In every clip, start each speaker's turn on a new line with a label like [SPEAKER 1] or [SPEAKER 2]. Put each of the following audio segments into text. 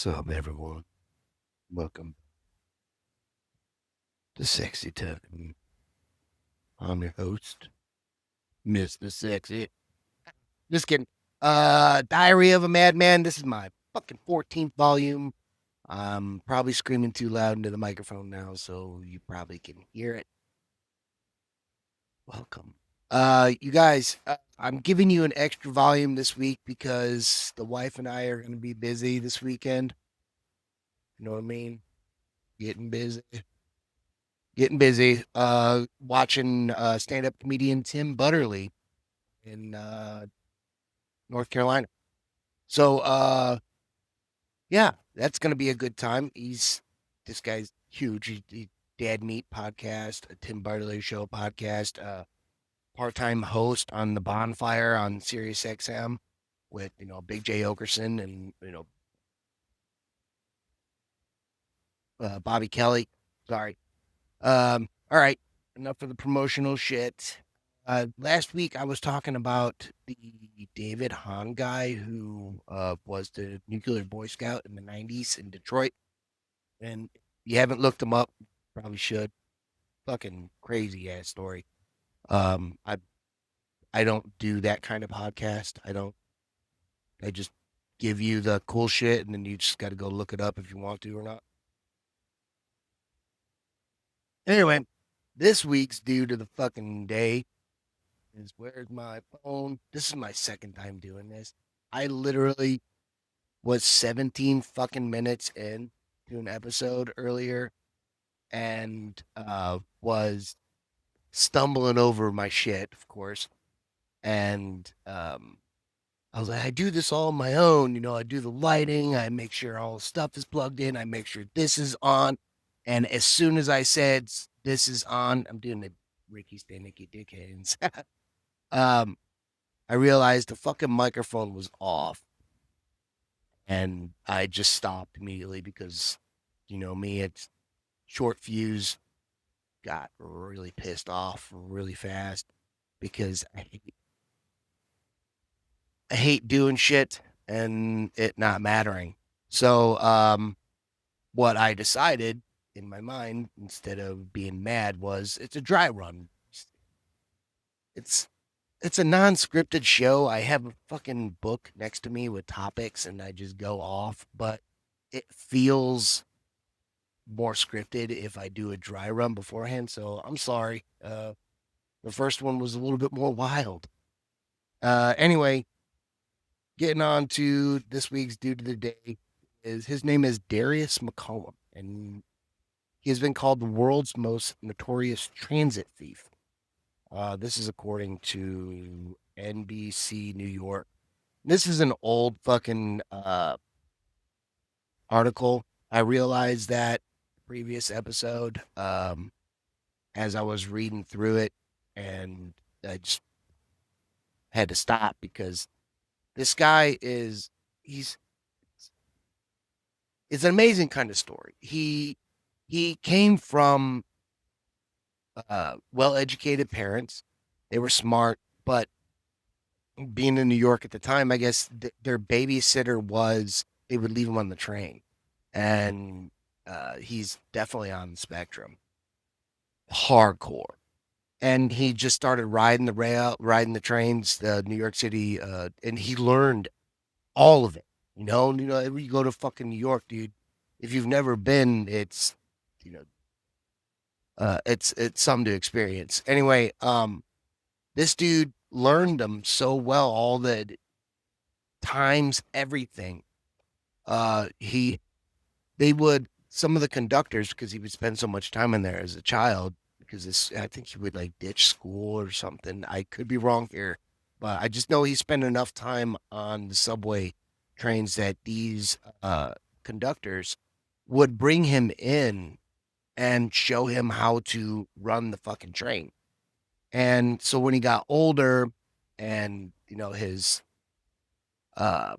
[SPEAKER 1] What's up, everyone? Welcome to Sexy Time. I'm your host, Mr. Sexy. Just kidding. Diarrhea of a Madman. This is my fucking 14th volume. I'm probably screaming too loud into the microphone now, so you probably can hear it. Welcome. You guys, I'm giving you an extra volume this week because the wife and I are going to be busy this weekend. You know what I mean? Getting busy. Watching stand-up comedian Tim Butterly in North Carolina. So yeah, that's gonna be a good time. This guy's huge. He Dad Meat podcast, a Tim Butterly show podcast, part-time host on the Bonfire on Sirius XM with Big J Okerson and Bobby Kelly. Sorry. All right, enough of the promotional shit. Last week I was talking about the David Hahn guy who was the nuclear Boy Scout in the 90s in Detroit. And if you haven't looked him up, probably should. Fucking crazy ass story. Um, I I don't do that kind of podcast. I just give you the cool shit and then you just got to go look it up if you want to or not. Anyway, this week's due to the fucking day is where's my phone? This is my second time doing this. I literally was 17 fucking minutes in to an episode earlier and was stumbling over my shit, of course. And I was like, I do this all on my own. I do the lighting, I make sure all the stuff is plugged in, I make sure this is on. And as soon as I said this is on, I'm doing the Ricky Stanicky Dickens. um, I realized the fucking microphone was off and I just stopped immediately because, me, it's short fuse, got really pissed off really fast because I hate doing shit and it not mattering. So, what I decided in my mind instead of being mad was it's a dry run. It's it's a non-scripted show. I have a fucking book next to me with topics and I just go off, but it feels more scripted if I do a dry run beforehand. So I'm sorry. The first one was a little bit more wild. Anyway, getting on to this week's Dude of the Day is his name is Darius McCollum, and he has been called the world's most notorious transit thief. This is according to NBC New York. This is an old fucking article. I realized that previous episode as I was reading through it, and I just had to stop because this guy is he's it's an amazing kind of story. He came from well-educated parents. They were smart, but being in New York at the time, I guess their babysitter was they would leave him on the train, and he's definitely on the spectrum, hardcore. And he just started riding the rail, riding the trains, New York City, and he learned all of it. You go to fucking New York, dude. If you've never been, you know, it's something to experience. Anyway, this dude learned them so well, all the times, everything. He they would some of the conductors because he would spend so much time in there as a child because this I think he would like ditch school or something. I could be wrong here, but I just know he spent enough time on the subway trains that these conductors would bring him in and show him how to run the fucking train. And so when he got older and uh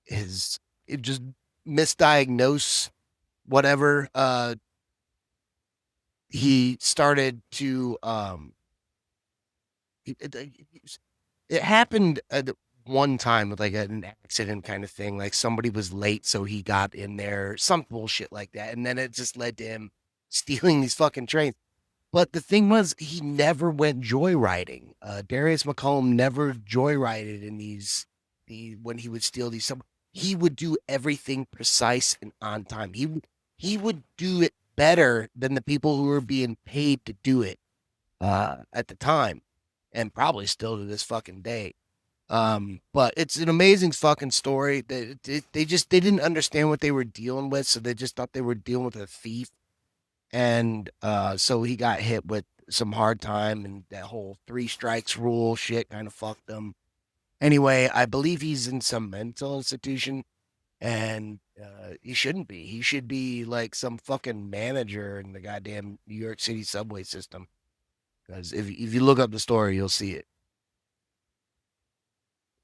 [SPEAKER 1] his it just misdiagnosed whatever he started to it happened one time with like an accident kind of thing. Like somebody was late, so he got in there, some bullshit like that. And then it just led to him stealing these fucking trains. But the thing was, he never went joyriding. Darius McCollum never joyrided in when he would steal these. He would do everything precise and on time. He would do it better than the people who were being paid to do it at the time, and probably still to this fucking day. But it's an amazing fucking story. They didn't understand what they were dealing with, so they just thought they were dealing with a thief, and so he got hit with some hard time, and that whole three strikes rule shit kind of fucked him. Anyway, I believe he's in some mental institution, and he shouldn't be. He should be like some fucking manager in the goddamn New York City subway system. Because if you look up the story, you'll see it.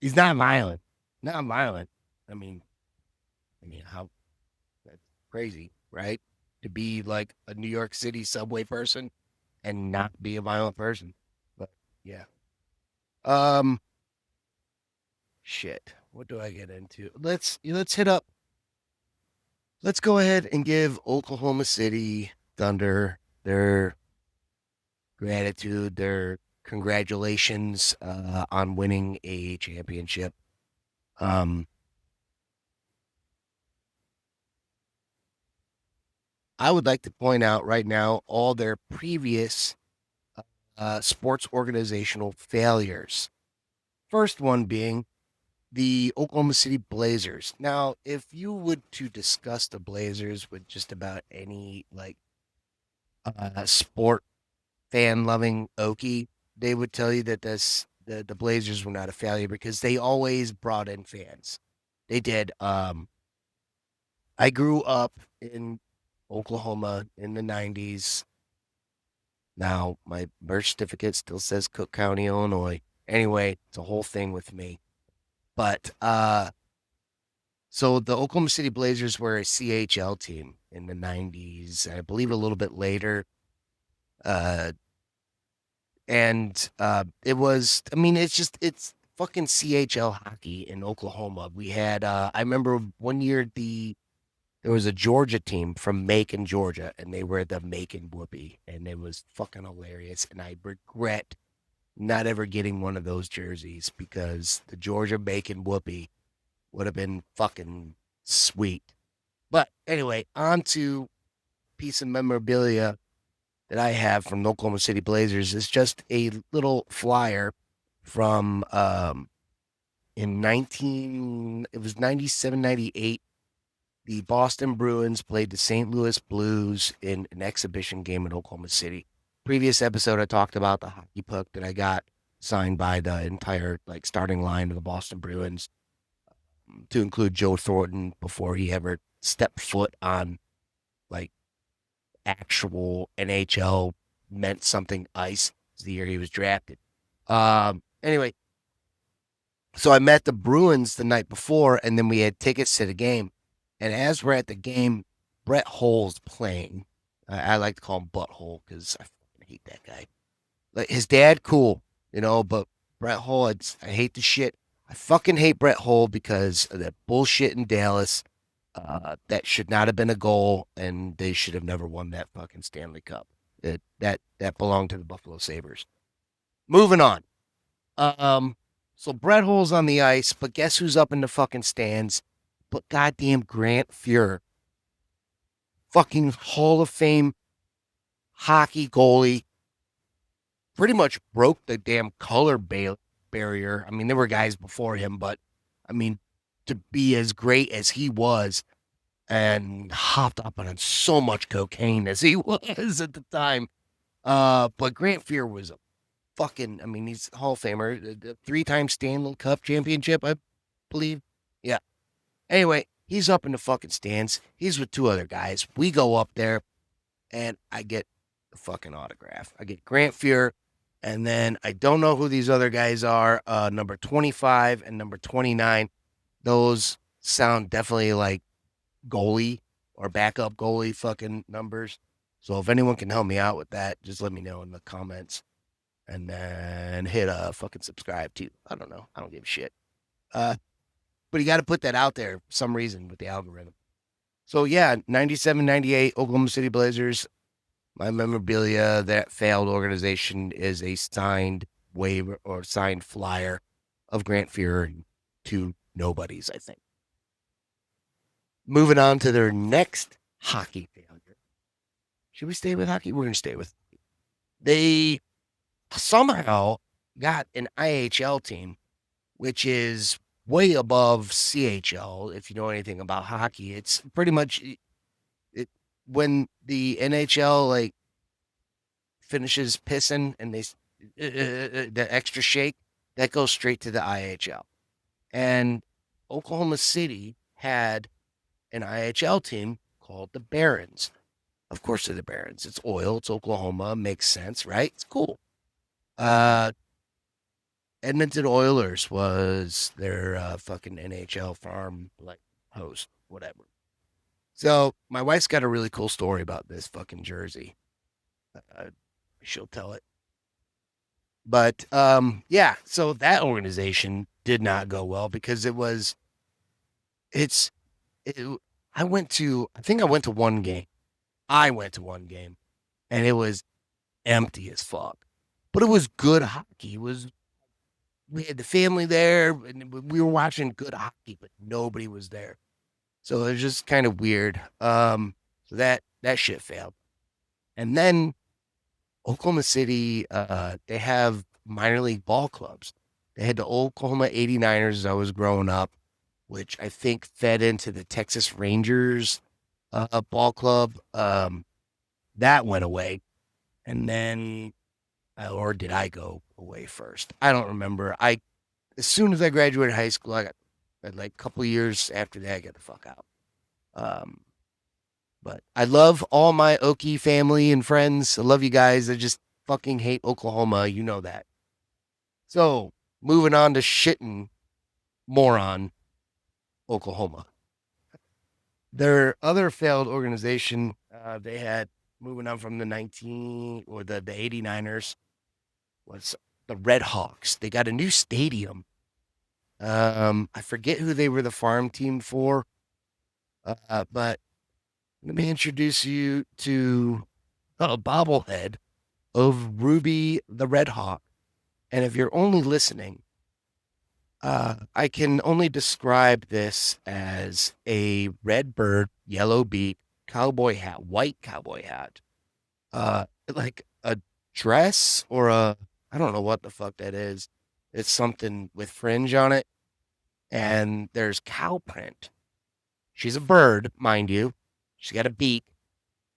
[SPEAKER 1] He's not violent. Not violent. I mean, how that's crazy, right? To be like a New York City subway person and not be a violent person. But yeah. Um shit. What do I get into? Let's hit up. Let's go ahead and give Oklahoma City Thunder their gratitude, their congratulations on winning a championship. Um I would like to point out right now all their previous sports organizational failures. First one being the Oklahoma City Blazers. Now, if you would to discuss the Blazers with just about any like sport fan loving Okie, they would tell you that the Blazers were not a failure because they always brought in fans. They did. I grew up in Oklahoma in the 90s. Now, my birth certificate still says Cook County, Illinois. Anyway, it's a whole thing with me. But so the Oklahoma City Blazers were a CHL team in the 90s, I believe a little bit later. Uh and it was I mean it's fucking CHL hockey in Oklahoma. We had I remember one year there was a Georgia team from Macon, Georgia, and they were the Macon Whoopee, and it was fucking hilarious. And I regret not ever getting one of those jerseys because the Georgia Macon Whoopee would have been fucking sweet. But anyway, on to piece of memorabilia that I have from the Oklahoma City Blazers is just a little flyer from in 19 it was 97 98. The Boston Bruins played the St. Louis Blues in an exhibition game in Oklahoma City. Previous episode I talked about the hockey puck that I got signed by the entire like starting line of the Boston Bruins, to include Joe Thornton before he ever stepped foot on like actual NHL meant something ice. The year he was drafted. Anyway, so I met the Bruins the night before, and then we had tickets to the game. And as we're at the game, Brett Hull's playing. I like to call him Butthole because I fucking hate that guy. Like his dad, cool, but Brett Hull, I hate the shit. I fucking hate Brett Hull because of that bullshit in Dallas. That should not have been a goal, and they should have never won that fucking Stanley Cup. That belonged to the Buffalo Sabres. Moving on. Um, so Brett Hull's on the ice, but guess who's up in the fucking stands? But goddamn Grant Fuhr, fucking Hall of Fame hockey goalie, pretty much broke the damn color barrier. I mean, there were guys before him, but I mean, to be as great as he was and hopped up on so much cocaine as he was at the time. But Grant Fuhr was a fucking, I mean, he's a Hall of Famer, the three-time Stanley Cup championship, I believe. Yeah. Anyway, he's up in the fucking stands. He's with two other guys. We go up there, and I get the fucking autograph. I get Grant Fuhr, and then I don't know who these other guys are. Number 25 and number 29. Those sound definitely like goalie or backup goalie fucking numbers. So if anyone can help me out with that, just let me know in the comments. And then hit a fucking subscribe too. I don't know. I don't give a shit. Uh, but you got to put that out there for some reason with the algorithm. So yeah, 97, 98, Oklahoma City Blazers. My memorabilia, that failed organization is a signed waiver or signed flyer of Grant Fuhrer to nobodies, I think. Moving on to their next hockey failure. Should we stay with hockey? We're going to stay with. They somehow got an IHL team, which is way above CHL. If you know anything about hockey, it's pretty much it when the NHL like finishes pissing and the extra shake that goes straight to the IHL. And Oklahoma City had an IHL team called the Barons. Of course, they're the Barons. It's oil. It's Oklahoma. Makes sense, right? It's cool. Uh, Edmonton Oilers was their fucking NHL farm like host, whatever. So my wife's got a really cool story about this fucking jersey. Uh, she'll tell it. But yeah, so that organization did not go well because it's it, I think I went to one game. I went to one game and it was empty as fuck. But it was good hockey. It was We had the family there and we were watching good hockey, but nobody was there. So it was just kind of weird. So that shit failed. And then Oklahoma City, they have minor league ball clubs. They had the Oklahoma 89ers as I was growing up, which I think fed into the Texas Rangers ball club. That went away. And then, or did I go away first? I don't remember. As soon as I graduated high school, I got like a couple years after that, I got the fuck out. Um, but I love all my Okie family and friends. I love you guys. I just fucking hate Oklahoma. You know that. So moving on to shitting moron Oklahoma. Their other failed organization, they had moving on from the 19 or the 89ers was the Red Hawks. They got a new stadium. I forget who they were the farm team for, but let me introduce you to a bobblehead of Ruby the Red Hawk. And if you're only listening, I can only describe this as a red bird, yellow beak, cowboy hat, white cowboy hat, like a dress or I don't know what the fuck that is. It's something with fringe on it, and there's cow print. She's a bird, mind you. She's got a beak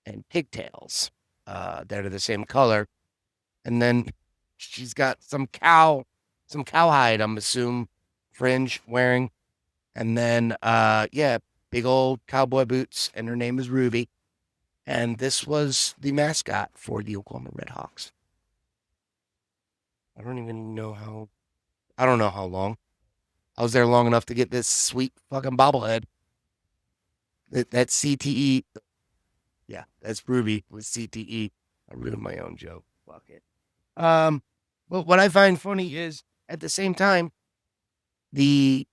[SPEAKER 1] and pigtails that are the same color. And then she's got some cowhide, I'm assuming, fringe wearing. And then, yeah, big old cowboy boots, and her name is Ruby. And this was the mascot for the Oklahoma Red Hawks. I don't even know how, I don't know how long. I was there long enough to get this sweet fucking bobblehead. That's CTE. Yeah, that's Ruby with CTE. I ruined my own joke. Fuck it. Um, but what I find funny is at the same time, the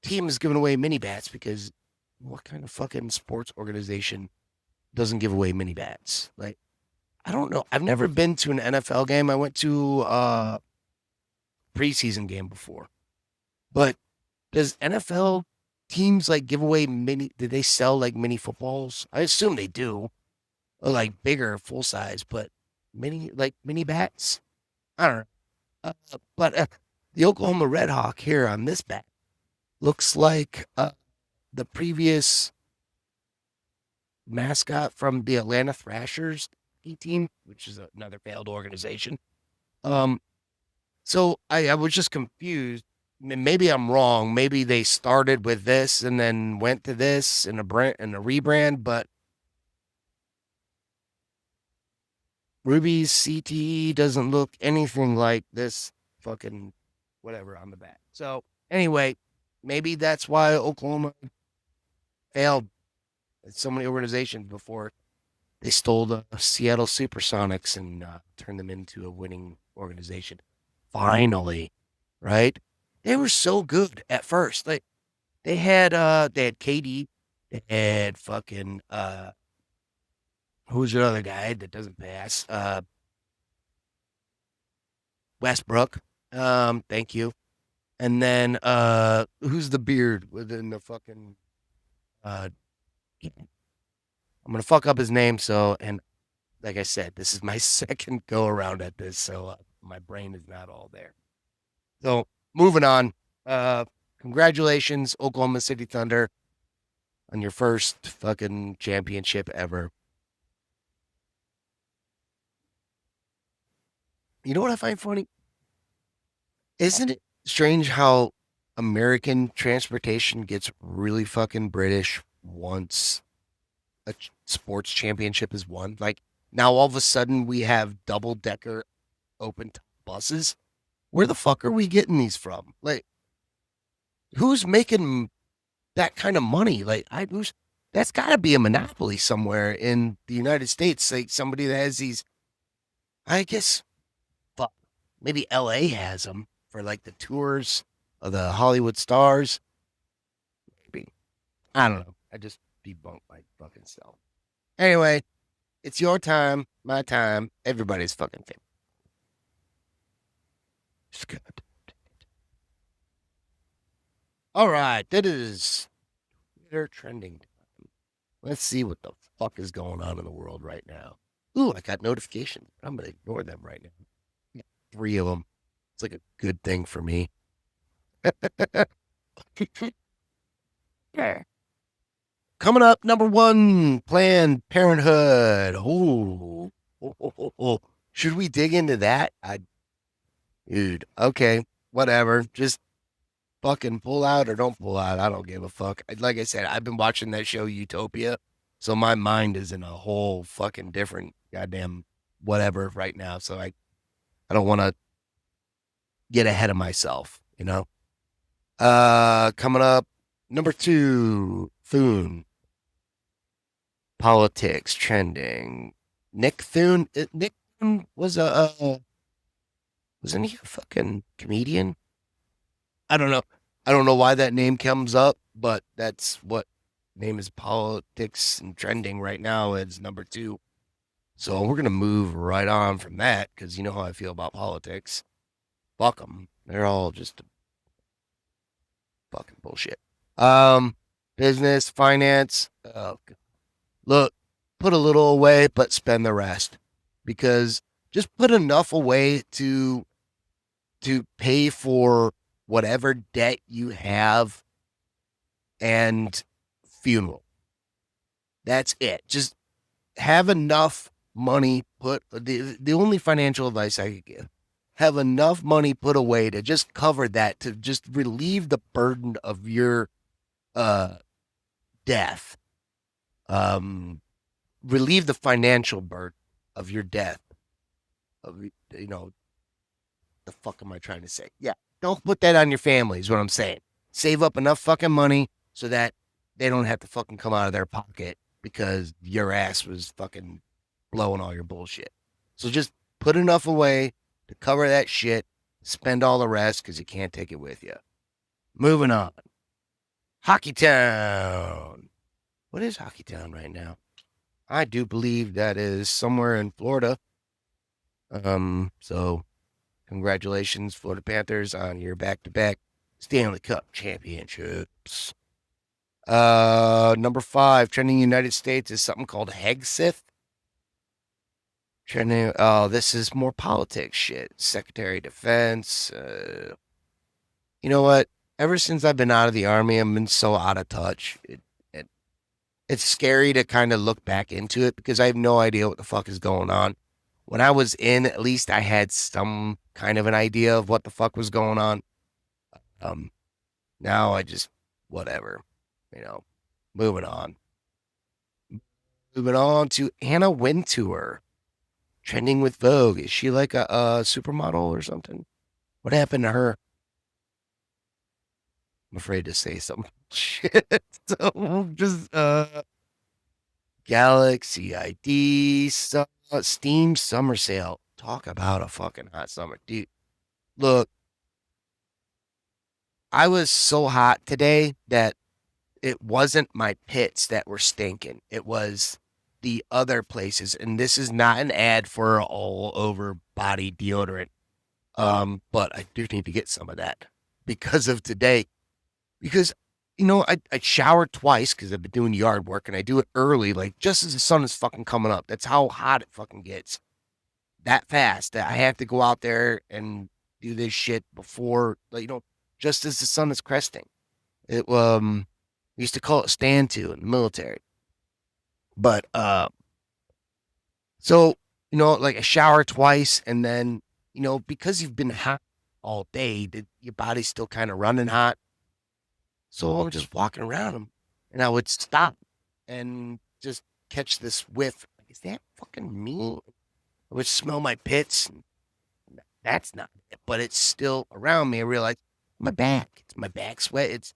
[SPEAKER 1] team is giving away mini bats because what kind of fucking sports organization doesn't give away mini bats? Like, I don't know. I've never been to an NFL game. I went to a preseason game before, but does NFL teams like give away mini? Do they sell like mini footballs? I assume they do, or like bigger, full size, but mini bats. I don't know. But the Oklahoma Red Hawk here on this bat looks like the previous mascot from the Atlanta Thrashers team, which is another failed organization. Um, so I was just confused. Maybe I'm wrong. Maybe they started with this and then went to this and a brand and a rebrand, but Ruby's CTE doesn't look anything like this fucking whatever on the back. So anyway, maybe that's why Oklahoma failed at so many organizations before they stole the Seattle Supersonics and turned them into a winning organization. Finally, right? They were so good at first. Like they had KD, they had fucking who's the other guy that doesn't pass? Westbrook. Thank you. And then who's the beard within the fucking uh I'm gonna fuck up his name, so and like I said, this is my second go around at this, so my brain is not all there. So moving on. Uh Congratulations, Oklahoma City Thunder, on your first fucking championship ever. You know what I find funny? Isn't it strange how American transportation gets really fucking British once a sports championship is won? Like now all of a sudden we have double decker open buses. Where the fuck are we getting these from? Like who's making that kind of money? Like I who's that's got to be a monopoly somewhere in the United States. Like somebody that has these. I guess fuck, maybe L.A. has them for like the tours of the Hollywood stars. Maybe I don't know. I just debunked my fucking self. Anyway, it's your time, my time, everybody's fucking favorite. Scott. All right, that is Twitter trending. Let's see what the fuck is going on in the world right now. Ooh, I got notifications. I'm gonna ignore them right now. Yeah, three of them. It's like a good thing for me. Yeah. Coming up, number one, Planned Parenthood. Ooh. Oh. Should we dig into that? Dude, okay, whatever. Just fucking pull out or don't pull out. I don't give a fuck. Like I said, I've been watching that show Utopia, so my mind is in a whole fucking different goddamn whatever right now. So I don't want to get ahead of myself, you know. Coming up, number two, Thune, politics trending. Nick Thune, Nick Thune was wasn't he a fucking comedian? I don't know. I don't know why that name comes up, but that's what name is politics and trending right now is number two. So we're gonna move right on from that because you know how I feel about politics. Fuck them. They're all just fucking bullshit. Um, Business, finance. Look, put a little away, but spend the rest because just put enough away to pay for whatever debt you have and funeral. That's it. Just have enough money put the only financial advice I could give. Have enough money put away to just cover that to just relieve the burden of your uh death. Um Relieve the financial burden of your death. Of you know, the fuck am I trying to say? Yeah. Don't put that on your family, is what I'm saying. Save up enough fucking money so that they don't have to fucking come out of their pocket because your ass was fucking blowing all your bullshit. So just put enough away to cover that shit, spend all the rest because you can't take it with you. Moving on. Hockey Town. What is Hockey Town right now? I do believe that is somewhere in Florida. So congratulations, Florida Panthers, on your back-to-back Stanley Cup championships. Number five, trending United States is something called Hegseth. Trending. Oh, this is more politics shit. Secretary of Defense. You know what? Ever since I've been out of the army, I've been so out of touch. It's scary to kind of look back into it because I have no idea what the fuck is going on. When I was in, at least I had some kind of an idea of what the fuck was going on. Um, Now I just whatever, you know. Moving on. Moving on to Anna Wintour, trending with Vogue. Is she like a supermodel or something? What happened to her? I'm afraid to say some shit. So just Galaxy ID, Steam Summer Sale. Talk about a fucking hot summer, dude. Look, I was so hot today that it wasn't my pits that were stinking. It was the other places. And this is not an ad for all over body deodorant. But I do need to get some of that because of today. Because, I showered twice because I've been doing yard work and I do it early, like just as the sun is fucking coming up. That's how hot it fucking gets. That fast that I have to go out there and do this shit before, like, just as the sun is cresting. It we used to call it stand to in the military. But so like a shower twice, and then because you've been hot all day, your body's still kind of running hot. So I'm just walking around them, and I would stop and just catch this whiff. Like, is that fucking me? I would smell my pits. And that's not it, but it's still around me. I realize my back. It's my back sweat.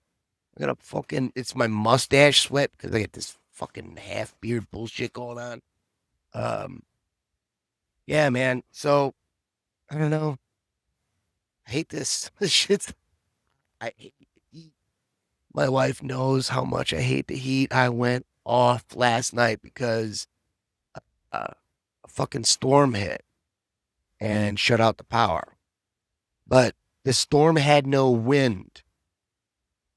[SPEAKER 1] I got a fucking. It's my mustache sweat because I got this fucking half beard bullshit going on. Um, yeah, man. So I don't know. I hate this. This shit's. I hate the heat. My wife knows how much I hate the heat. I went off last night because a fucking storm hit and shut out the power. But the storm had no wind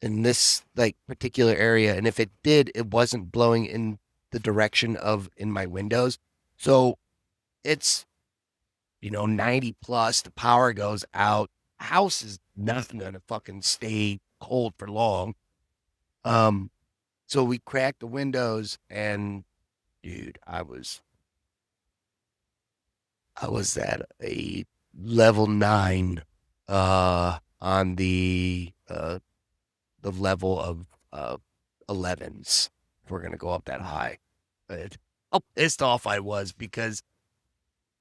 [SPEAKER 1] in this like particular area, and if it did, it wasn't blowing in the direction of in my windows. So it's 90 plus, the power goes out. House is not gonna fucking stay cold for long. Um, so we cracked the windows, and dude, I was at a level 9 on the level of 11s. If we're gonna go up that high. But how pissed off I was because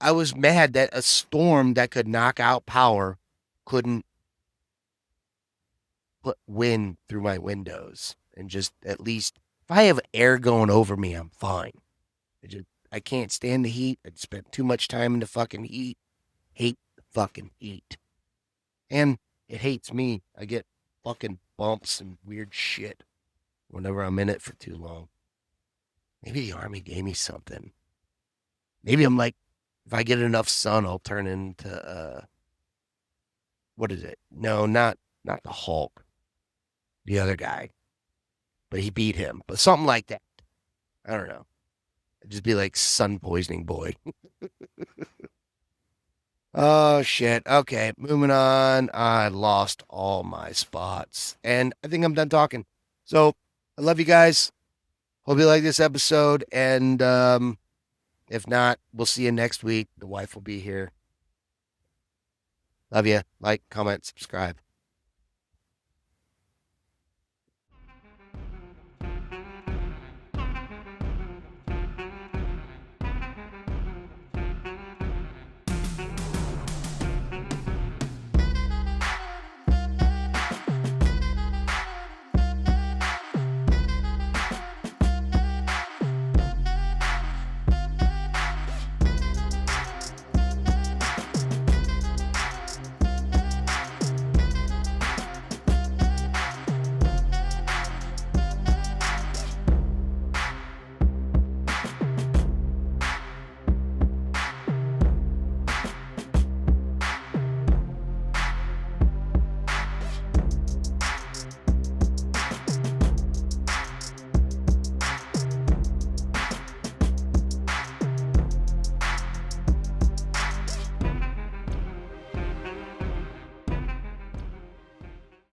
[SPEAKER 1] I was mad that a storm that could knock out power couldn't put wind through my windows, and just at least if I have air going over me, I'm fine. I can't stand the heat. I spent too much time in the fucking heat. Hate the fucking heat. And it hates me. I get fucking bumps and weird shit whenever I'm in it for too long. Maybe the army gave me something. Maybe I'm like, if I get enough sun, I'll turn into what is it? No, not the Hulk, the other guy. But he beat him. But something like that. I don't know. I'd just be like sun poisoning boy. Oh shit. Okay, moving on. I lost all my spots. And I think I'm done talking. So I love you guys. Hope you like this episode. And if not, we'll see you next week. The wife will be here. Love you. Like, comment, subscribe.